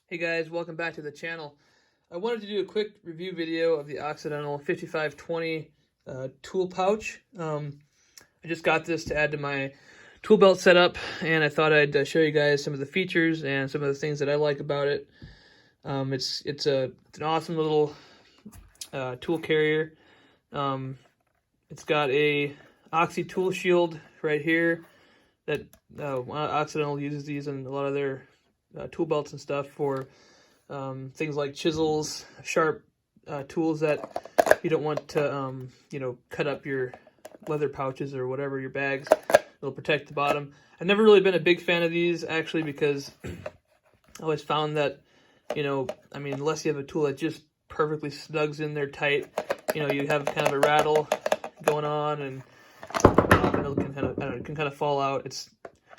Hey guys, welcome back to the channel. I wanted to do a quick review video of the Occidental 5520 tool pouch. I just got this to add to my tool belt setup, and I thought I'd show you guys some of the features and some of the things that I like about it. It's an awesome little tool carrier. It's got a Oxy Tool Shield right here that Occidental uses these in a lot of their tool belts and stuff for things like chisels, sharp tools that you don't want to cut up your leather pouches or whatever, your bags. It'll protect the bottom. I've never really been a big fan of these, actually, because I always found that, unless you have a tool that just perfectly snugs in there tight, you have kind of a rattle going on, and it can kind of fall out.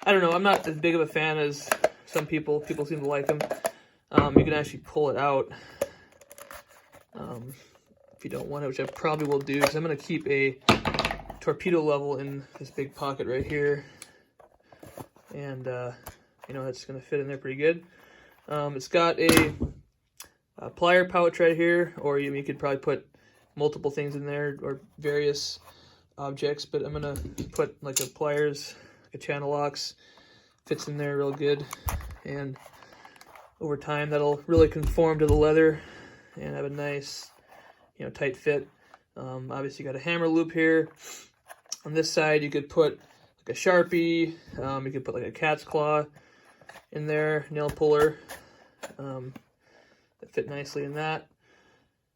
I don't know, I'm not as big of a fan as some people. People seem to like them. You can actually pull it out if you don't want it, which I probably will do, because I'm going to keep a torpedo level in this big pocket right here, and that's going to fit in there pretty good. It's got a plier pouch right here, or you could probably put multiple things in there or various objects, but I'm going to put like a pliers, like a channel locks, fits in there real good, and over time that'll really conform to the leather and have a nice tight fit. Obviously you got a hammer loop here. On this side you could put like a Sharpie, you could put like a cat's claw in there, nail puller, that fit nicely in that.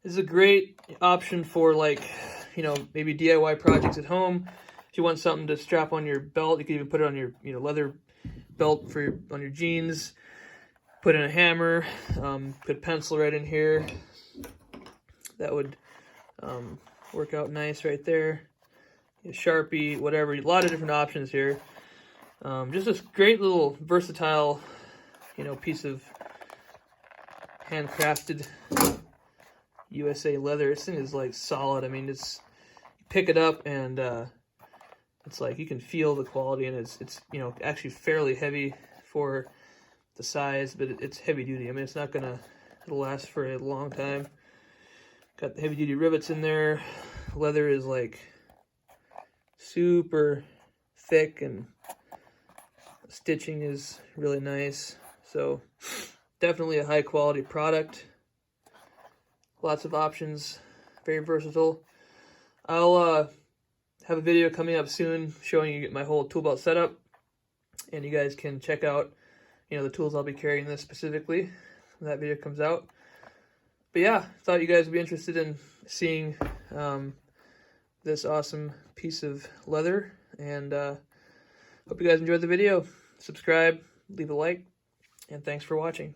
This is a great option for maybe DIY projects at home. If you want something to strap on your belt, you can even put it on your leather belt on your jeans. Put in a hammer, put a pencil right in here. That would work out nice right there. A Sharpie, whatever, a lot of different options here. Just this great little versatile, piece of handcrafted USA leather. This thing is like solid. I mean, you pick it up and it's like you can feel the quality, and it's actually fairly heavy for the size, but it's heavy duty. I mean, it'll last for a long time. Got the heavy duty rivets in there. Leather is like super thick, and the stitching is really nice. So definitely a high quality product. Lots of options, very versatile. I'll have a video coming up soon showing you my whole tool belt setup, and you guys can check out the tools I'll be carrying this specifically when that video comes out. But yeah, thought you guys would be interested in seeing this awesome piece of leather, and hope you guys enjoyed the video. Subscribe, leave a like, and thanks for watching.